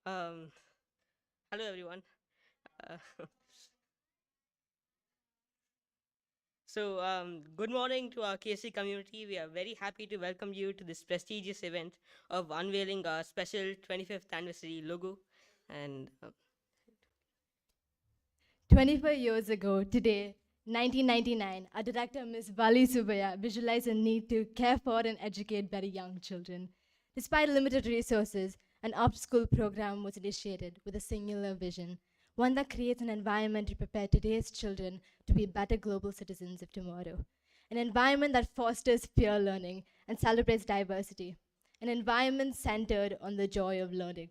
Um, Hello, everyone. Uh, Good morning to our KC community. We are very happy to welcome you to this prestigious event of unveiling our special 25th anniversary logo. And 25 years ago, today, 1999, our director, Ms. Bali Subaya, visualized a need to care for and educate very young children. Despite limited resources, an after-school program was initiated with a singular vision, one that creates an environment to prepare today's children to be better global citizens of tomorrow. An environment that fosters peer learning and celebrates diversity. An environment centered on the joy of learning.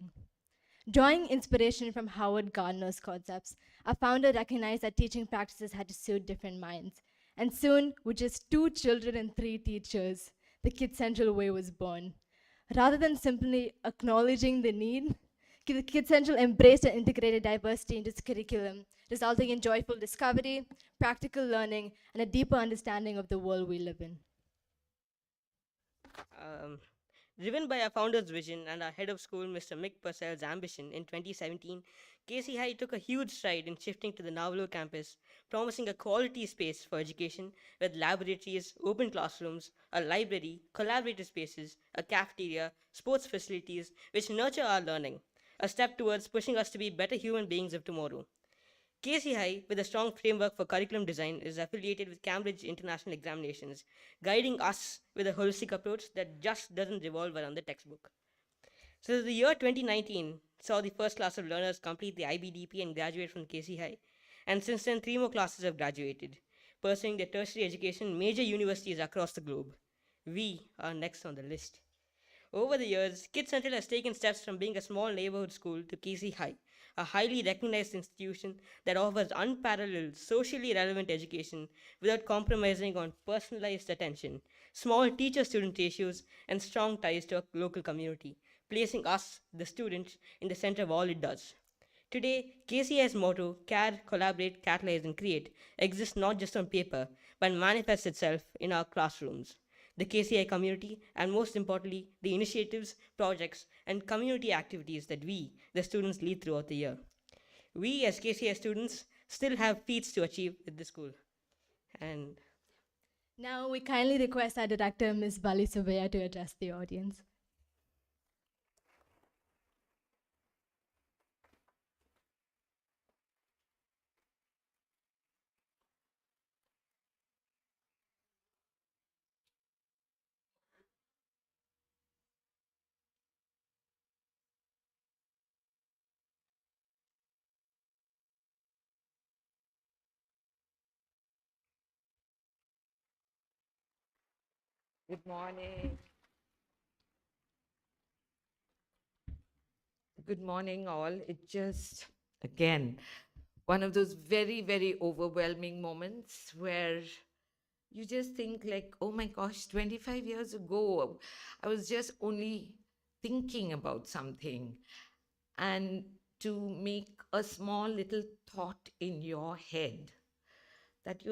Drawing inspiration from Howard Gardner's concepts, our founder recognized that teaching practices had to suit different minds. And soon, with just 2 children and 3 teachers, the Kid Central Way was born. Rather than simply acknowledging the need, the Kid Central embraced and integrated diversity into its curriculum, resulting in joyful discovery, practical learning, and a deeper understanding of the world we live in. um, Driven by our founder's vision and our head of school, Mr. Mick Purcell's ambition, in 2017, KC High took a huge stride in shifting to the Navajo campus, promising a quality space for education with laboratories, open classrooms, a library, collaborative spaces, a cafeteria, sports facilities, which nurture our learning, a step towards pushing us to be better human beings of tomorrow. KC High, with a strong framework for curriculum design, is affiliated with Cambridge International Examinations, guiding us with a holistic approach that just doesn't revolve around the textbook. So, the year 2019 saw the first class of learners complete the IBDP and graduate from KC High, and since then, 3 more classes have graduated, pursuing their tertiary education in major universities across the globe. We are next on the list. Over the years, Kids Central has taken steps from being a small neighborhood school to KC High, a highly recognized institution that offers unparalleled, socially relevant education without compromising on personalized attention, small teacher student ratios, and strong ties to a local community, placing us, the students, in the center of all it does. Today, KCI's motto, care, collaborate, catalyze, and create, exists not just on paper, but manifests itself in our classrooms. The KCI community, and most importantly, the initiatives, projects, and community activities that we, the students, lead throughout the year. We, as KCI students, still have feats to achieve at the school. And Now, we kindly request our director, Ms. Bali Subaya, to address the audience. Good morning. Good morning, all. It just, again, one of those very, very overwhelming moments where you just think, like, oh my gosh, 25 years ago, I was just only thinking about something. And to make a small little thought in your head that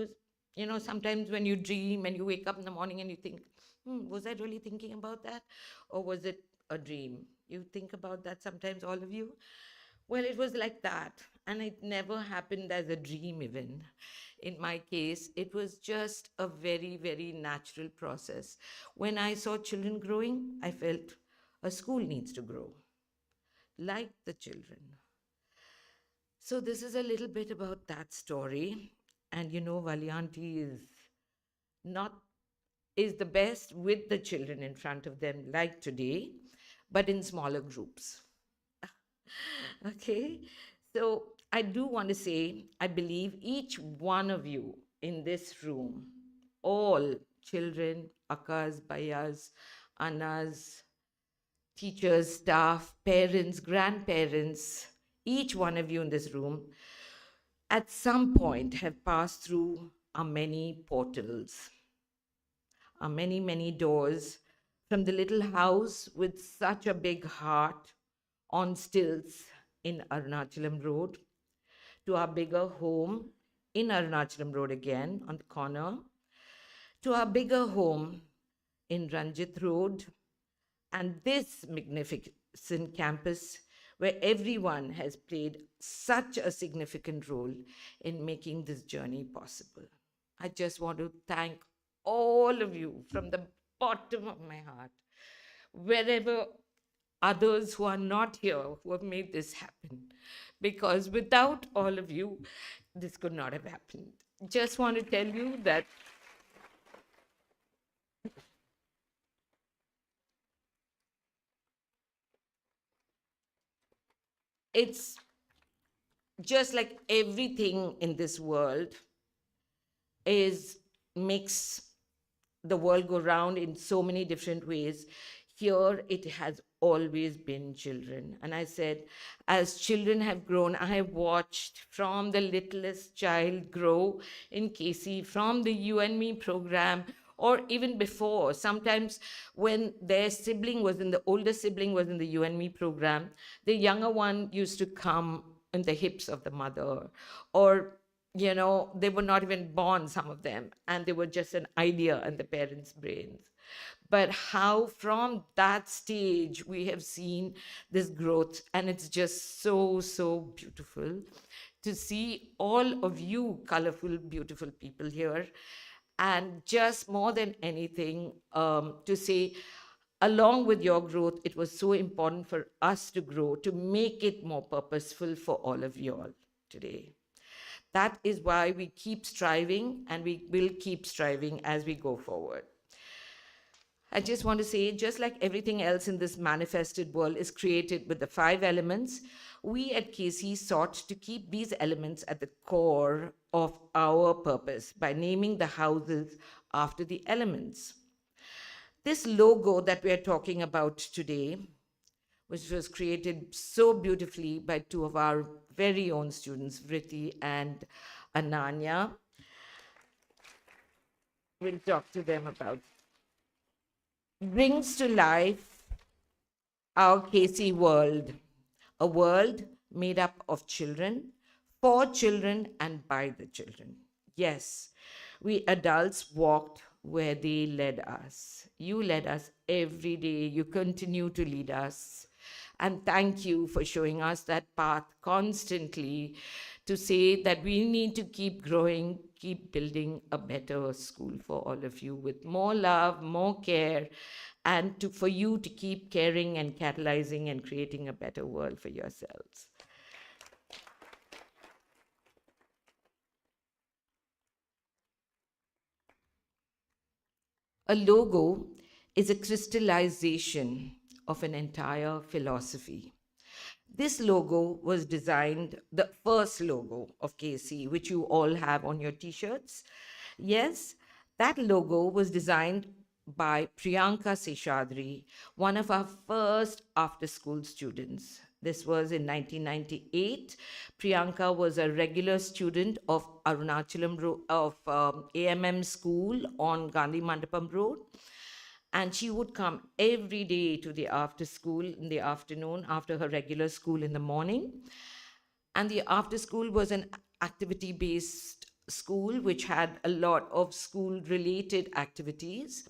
sometimes when you dream and you wake up in the morning and you think, was I really thinking about that? Or was it a dream? You think about that sometimes, all of you? Well, it was like that. And it never happened as a dream, even. In my case, it was just a very, very natural process. When I saw children growing, I felt a school needs to grow like the children. So, this is a little bit about that story. And Valianti not is the best with the children in front of them, like today, but in smaller groups. Okay, so I do want to say, I believe each one of you in this room, all children, akkas, bayas, annas, teachers, staff, parents, grandparents, each one of you in this room, at some point have passed through our many portals, our many, many doors, from the little house with such a big heart on stilts in Arunachalam Road to our bigger home in Arunachalam Road again on the corner, to our bigger home in Ranjit Road, and this magnificent campus where everyone has played such a significant role in making this journey possible. I just want to thank all of you from the bottom of my heart, wherever others who are not here who have made this happen. Because without all of you, this could not have happened. Just want to tell you that it's just like everything in this world is makes the world go round in so many different ways. Here it has always been children. And I said, as children have grown, I have watched from the littlest child grow in KC, from the You and Me program, or even before. Sometimes when their sibling was in the older sibling was in the You and Me program, the younger one used to come in the hips of the mother, or they were not even born, some of them, and they were just an idea in the parents' brains. But how from that stage we have seen this growth, and it's just so, so beautiful to see all of you colorful, beautiful people here. And just more than anything, to say, along with your growth, it was so important for us to grow, to make it more purposeful for all of you all today. That is why we keep striving, and we will keep striving as we go forward. I just want to say, just like everything else in this manifested world is created with the 5 elements, we at KC sought to keep these elements at the core of our purpose by naming the houses after the elements. This logo that we are talking about today, which was created so beautifully by 2 of our very own students, Vritti and Ananya. We'll talk to them about. Brings to life our KC world, a world made up of children, for children, and by the children. Yes, we adults walked where they led us. You led us every day. You continue to lead us. And thank you for showing us that path constantly, to say that we need to keep growing, keep building a better school for all of you with more love, more care, and for you to keep caring and catalyzing and creating a better world for yourselves. A logo is a crystallization of an entire philosophy. This logo was designed, the first logo of KC, which you all have on your t-shirts. Yes, that logo was designed by Priyanka Seshadri, one of our first after-school students. This was in 1998. Priyanka was a regular student of Arunachalam of AMM school on Gandhi Mandapam Road. And she would come every day to the after school in the afternoon, after her regular school in the morning. And the after school was an activity-based school, which had a lot of school-related activities.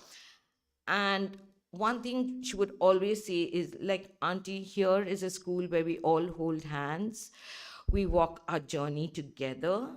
And one thing she would always say is, like, Auntie, here is a school where we all hold hands. We walk our journey together.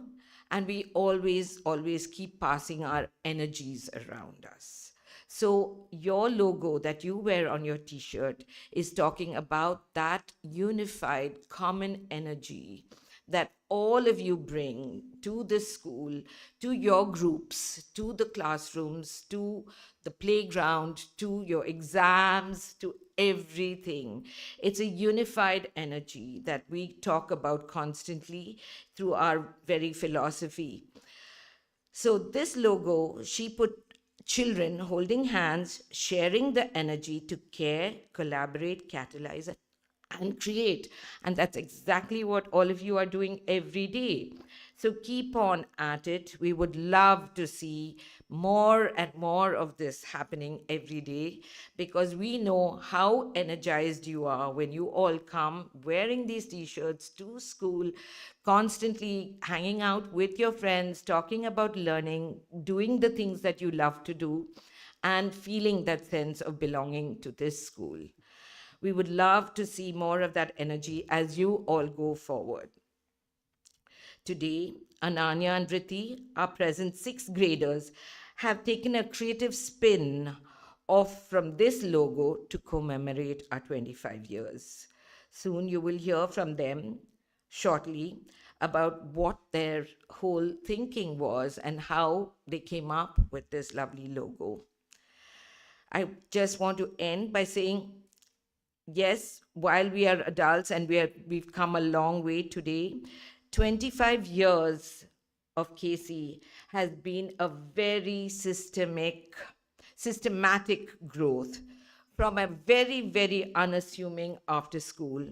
And we always, always keep passing our energies around us. So your logo that you wear on your t-shirt is talking about that unified common energy that all of you bring to the school, to your groups, to the classrooms, to the playground, to your exams, to everything. It's a unified energy that we talk about constantly through our very philosophy. So this logo, she put children holding hands, sharing the energy to care, collaborate, catalyze, and create. And that's exactly what all of you are doing every day. So keep on at it. We would love to see more and more of this happening every day, because we know how energized you are when you all come wearing these t-shirts to school, constantly hanging out with your friends, talking about learning, doing the things that you love to do, and feeling that sense of belonging to this school. We would love to see more of that energy as you all go forward. Today, Ananya and Riti, our present sixth graders, have taken a creative spin off from this logo to commemorate our 25 years. Soon you will hear from them shortly about what their whole thinking was and how they came up with this lovely logo. I just want to end by saying, yes, while we are adults and we've come a long way today, 25 years of Casey has been a very systematic growth from a very, very unassuming after school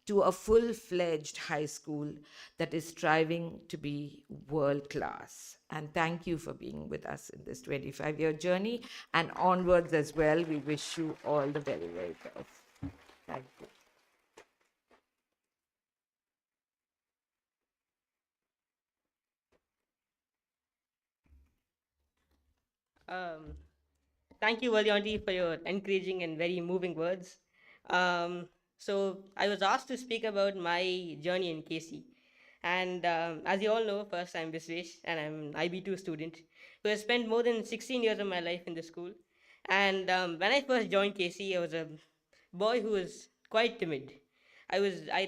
to a full-fledged high school that is striving to be world class. And thank you for being with us in this 25-year journey, and onwards as well. We wish you all the very, very best. Thank you. Um, Thank you, Valyanti, for your encouraging and very moving words. So I was asked to speak about my journey in KC. And as you all know, first I'm Visvesh and I'm an IB2 student who has spent more than 16 years of my life in the school. And when I first joined KC, I was a boy who was quite timid. I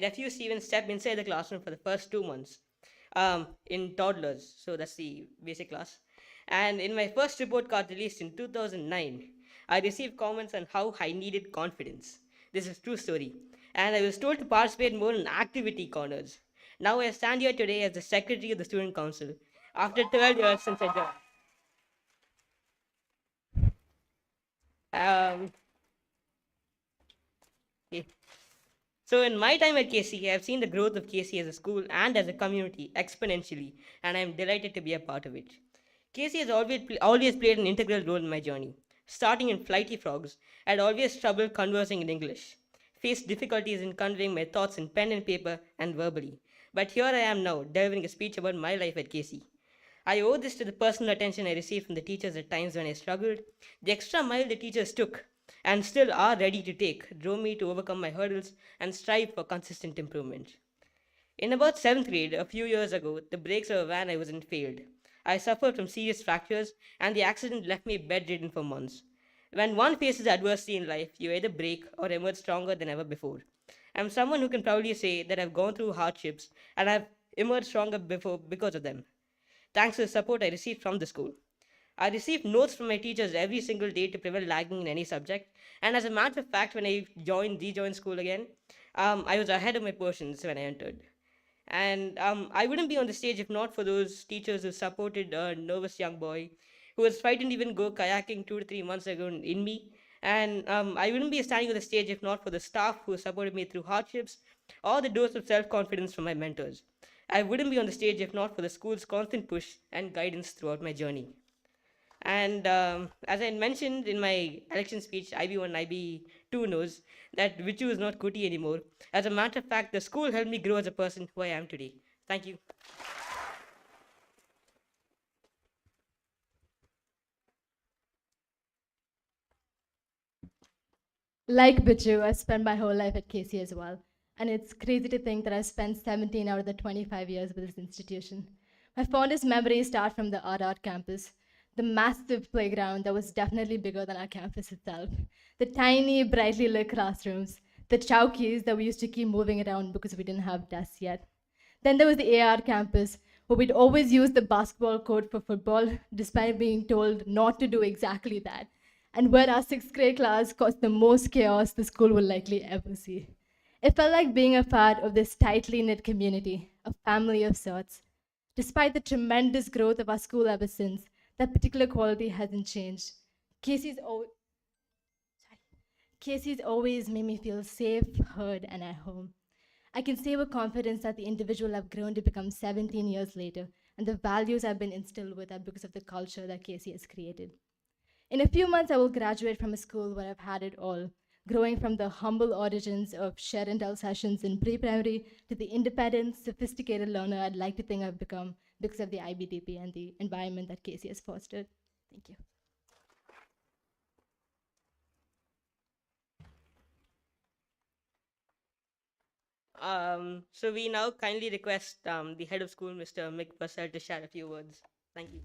refused to even step inside the classroom for the first 2 months in toddlers. So that's the basic class. And in my first report card released in 2009, I received comments on how I needed confidence. This is true story. And I was told to participate more in activity corners. Now I stand here today as the secretary of the student council after 12 years since I joined. Okay. So in my time at KC, I have seen the growth of KC as a school and as a community exponentially, and I am delighted to be a part of it. KC has always played an integral role in my journey. Starting in Flighty Frogs, I had always trouble conversing in English, faced difficulties in conveying my thoughts in pen and paper and verbally. But here I am now, delivering a speech about my life at KC. I owe this to the personal attention I received from the teachers at times when I struggled. The extra mile the teachers took and still are ready to take drove me to overcome my hurdles and strive for consistent improvement. In about 7th grade, a few years ago, the brakes of a van I was in failed. I suffered from serious fractures, and the accident left me bedridden for months. When one faces adversity in life, you either break or emerge stronger than ever before. I'm someone who can proudly say that I've gone through hardships and I've emerged stronger before because of them, thanks to the support I received from the school. I received notes from my teachers every single day to prevent lagging in any subject. And as a matter of fact, when I rejoined school again, I was ahead of my portions when I entered. And I wouldn't be on the stage if not for those teachers who supported a nervous young boy who was frightened to even go kayaking 2 to 3 months ago in me. And I wouldn't be standing on the stage if not for the staff who supported me through hardships or the dose of self confidence from my mentors. I wouldn't be on the stage if not for the school's constant push and guidance throughout my journey. And as I mentioned in my election speech, IB1, IB2 knows that Vichu is not Kuti anymore. As a matter of fact, the school helped me grow as a person who I am today. Thank you. Like Bichu, I spent my whole life at KC as well. And it's crazy to think that I spent 17 out of the 25 years with this institution. My fondest memories start from the Art campus, the massive playground that was definitely bigger than our campus itself, the tiny, brightly lit classrooms, the chowkies that we used to keep moving around because we didn't have desks yet. Then there was the AR campus, where we'd always use the basketball court for football, despite being told not to do exactly that, and where our sixth grade class caused the most chaos the school will likely ever see. It felt like being a part of this tightly knit community, a family of sorts. Despite the tremendous growth of our school ever since, that particular quality hasn't changed. Casey's, al- Casey's always made me feel safe, heard, and at home. I can say with confidence that the individual I've grown to become 17 years later, and the values I've been instilled with are because of the culture that Casey has created. In a few months, I will graduate from a school where I've had it all, growing from the humble origins of share and tell sessions in pre-primary to the independent, sophisticated learner I'd like to think I've become because of the IBDP and the environment that Casey has fostered. Thank you. So we now kindly request the head of school, Mr. Mick Purcell, to share a few words. Thank you.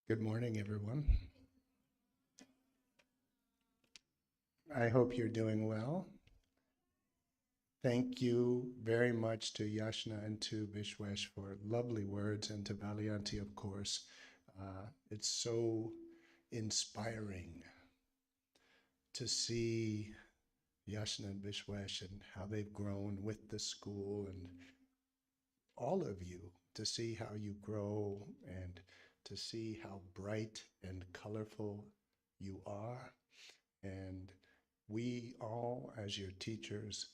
Good morning, everyone. I hope you're doing well. Thank you very much to Yashna and to Vishwesh for lovely words, and to Valianti, of course. It's so inspiring to see Yashna and Vishwesh and how they've grown with the school, and all of you, to see how you grow and to see how bright and colorful you are. And we all, as your teachers,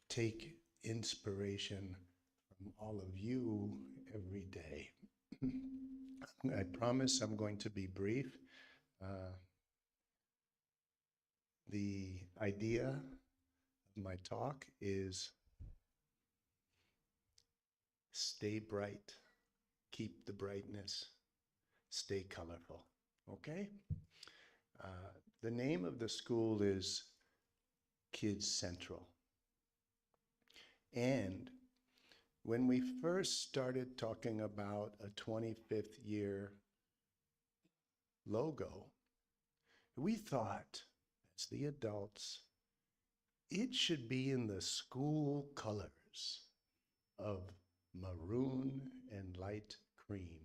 take inspiration from all of you every day. I promise I'm going to be brief. The idea of my talk is stay bright, keep the brightness, stay colorful. Okay? The name of the school is Kids Central. And when we first started talking about a 25th year logo, we thought, as the adults, it should be in the school colors of maroon and light cream.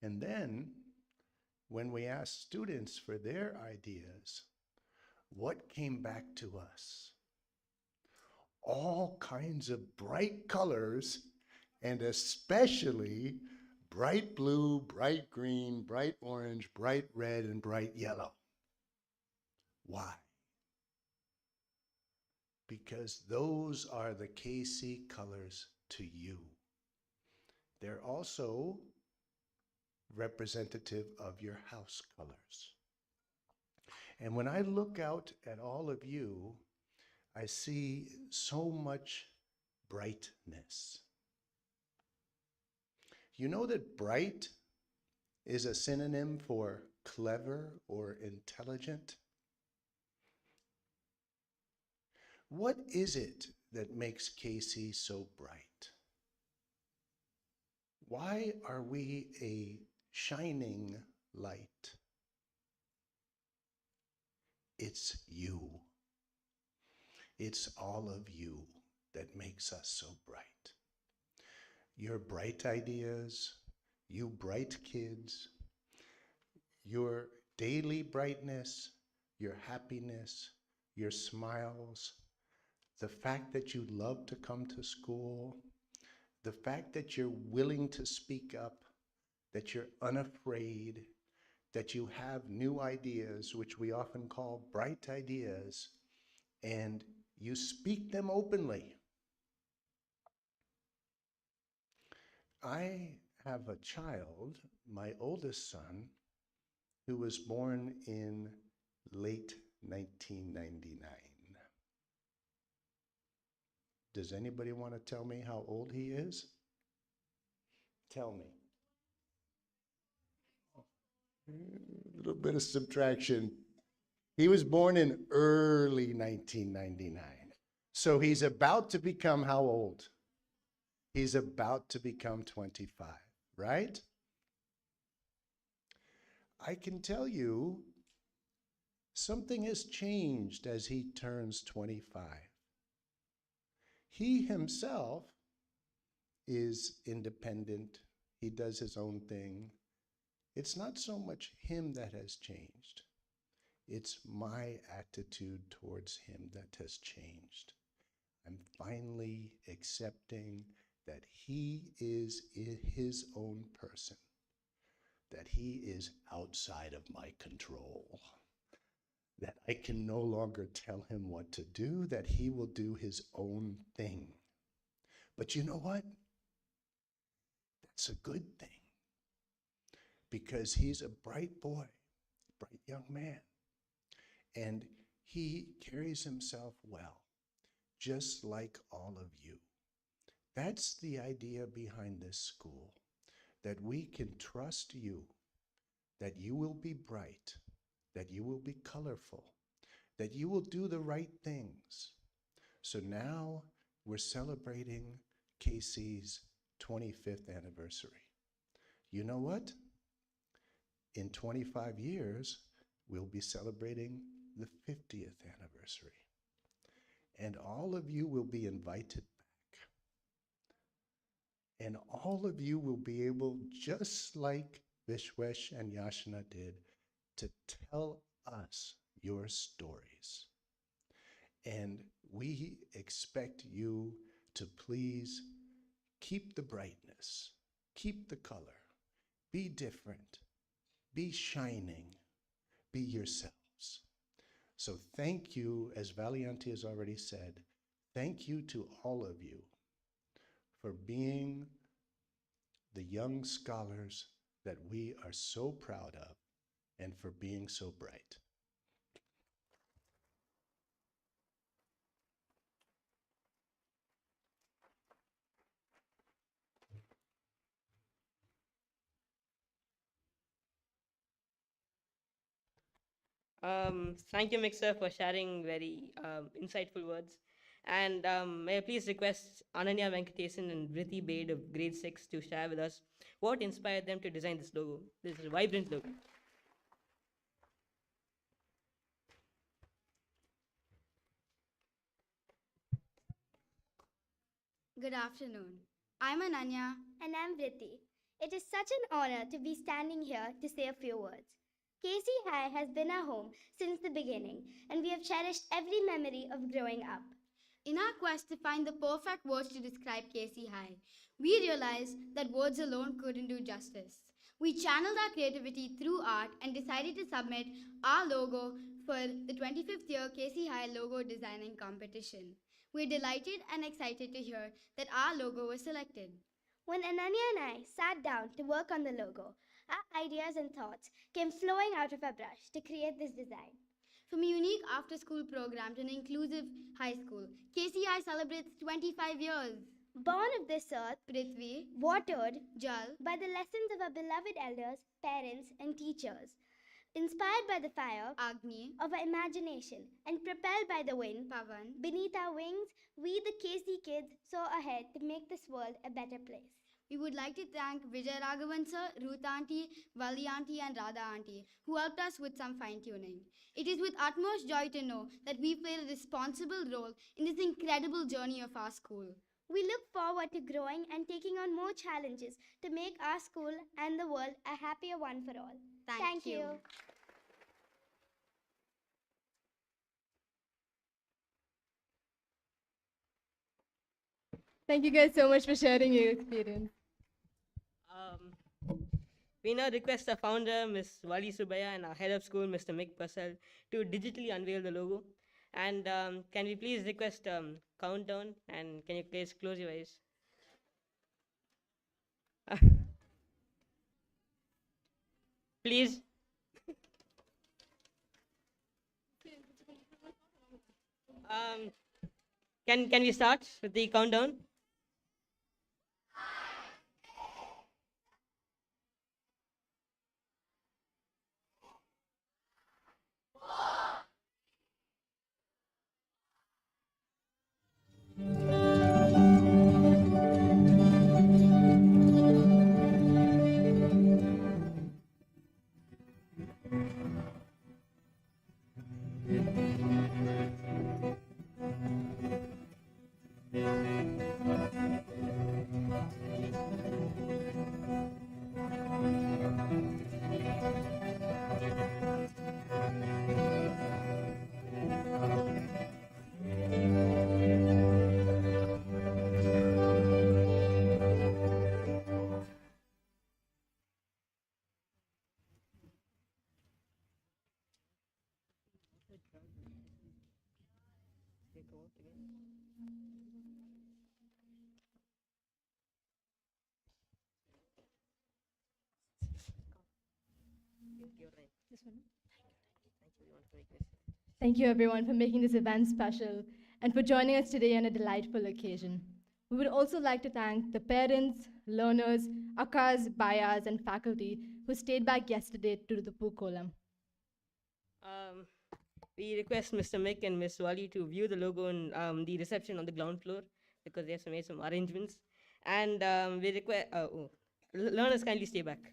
And then, when we asked students for their ideas, what came back to us? All kinds of bright colors, and especially bright blue, bright green, bright orange, bright red, and bright yellow. Why? Because those are the KC colors to you. They're also representative of your house colors. And when I look out at all of you, I see so much brightness. You know that bright is a synonym for clever or intelligent? What is it that makes KC so bright? Why are we a shining light? It's you. It's all of you that makes us so bright. Your bright ideas, you bright kids, your daily brightness, your happiness, your smiles, the fact that you love to come to school, the fact that you're willing to speak up, that you're unafraid, that you have new ideas, which we often call bright ideas, and you speak them openly. I have a child, my oldest son, who was born in late 1999. Does anybody want to tell me how old he is? Tell me. A little bit of subtraction. He was born in early 1999. So he's about to become how old? He's about to become 25, right? I can tell you something has changed as he turns 25. He himself is independent. He does his own thing. It's not so much him that has changed. It's my attitude towards him that has changed. I'm finally accepting that he is his own person, that he is outside of my control, that I can no longer tell him what to do, that he will do his own thing. But you know what? That's a good thing. because he's a bright boy, bright young man, and he carries himself well, just like all of you. That's the idea behind this school, that we can trust you, that you will be bright, that you will be colorful, that you will do the right things. So now we're celebrating KC's 25th anniversary. You know what? In 25 years, we'll be celebrating the 50th anniversary. And all of you will be invited back. And all of you will be able, just like Vishwesh and Yashna did, to tell us your stories. And we expect you to please keep the brightness, keep the color, be different, be shining, be yourselves. So thank you, as Valianti has already said, thank you to all of you for being the young scholars that we are so proud of and for being so bright. Thank you, Mixer, for sharing very insightful words. And may I please request Ananya Venkatesan and Vrithi Bade of grade 6 to share with us what inspired them to design this logo, this vibrant logo. Good afternoon. I'm Ananya. And I'm Vritti. It is such an honor to be standing here to say a few words. KC High has been our home since the beginning, and we have cherished every memory of growing up. In our quest to find the perfect words to describe KC High, we realized that words alone couldn't do justice. We channeled our creativity through art and decided to submit our logo for the 25th year KC High logo designing competition. We're delighted and excited to hear that our logo was selected. When Ananya and I sat down to work on the logo, our ideas and thoughts came flowing out of our brush to create this design. From a unique after-school program to an inclusive high school, KCI celebrates 25 years. Born of this earth, Prithvi, watered Jal, by the lessons of our beloved elders, parents, and teachers, inspired by the fire Agni, of our imagination, and propelled by the wind Pavan, beneath our wings, we the KC kids saw ahead to make this world a better place. we would like to thank Vijay Raghavan sir, Ruth auntie, Vali auntie and Radha auntie who helped us with some fine-tuning. It is with utmost joy to know that we played a responsible role in this incredible journey of our school. We look forward to growing and taking on more challenges to make our school and the world a happier one for all. Thank you. Thank you guys so much for sharing your experience. We now request our founder, Ms. Wali Subaya, and our head of school, Mr. Mick Purcell, to digitally unveil the logo. And can we please request countdown? And can you please close your eyes? Please. um, can we start with the countdown? Thank you, everyone, for making this event special and for joining us today on a delightful occasion. We would also like to thank the parents, learners, akkas, bayas, and faculty who stayed back yesterday to do the Pookolam. Um, we request Mr. Mick and Miss Wally to view the logo and the reception on the ground floor because they have made some arrangements. And we request learners kindly stay back.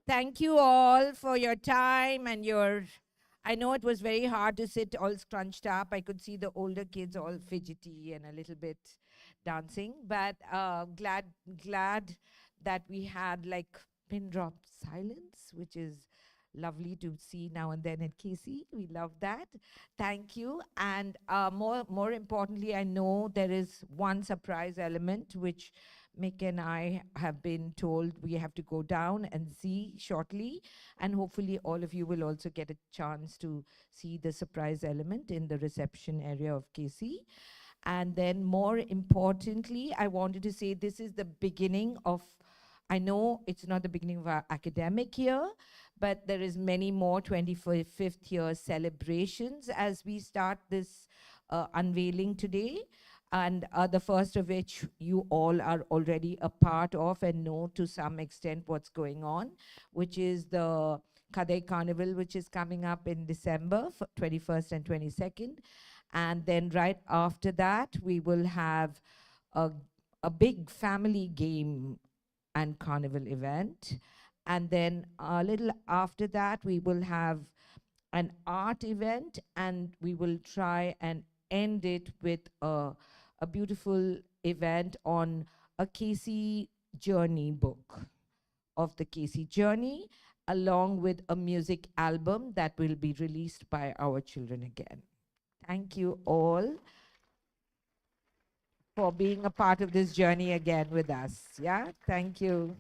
Thank you all for your time and your. I know it was very hard to sit all scrunched up. I could see the older kids all fidgety and a little bit dancing, but glad that we had like pin drop silence, which is lovely to see now and then at Casey. We love that. Thank you. And more importantly, I know there is one surprise element which Mick and I have been told we have to go down and see shortly. And hopefully all of you will also get a chance to see the surprise element in the reception area of Casey. And then more importantly, I wanted to say this is the beginning of, I know it's not the beginning of our academic year, but there is many more 25th year celebrations as we start this unveiling today. And the first of which you all are already a part of and know to some extent what's going on, which is the Kadai Carnival, which is coming up in December, 21st and 22nd. And then right after that, we will have a big family game and carnival event. And then a little after that, we will have an art event, and we will try and end it with a beautiful event on a Casey Journey book of the Casey Journey, along with a music album that will be released by our children again. Thank you all for being a part of this journey again with us. Yeah, thank you.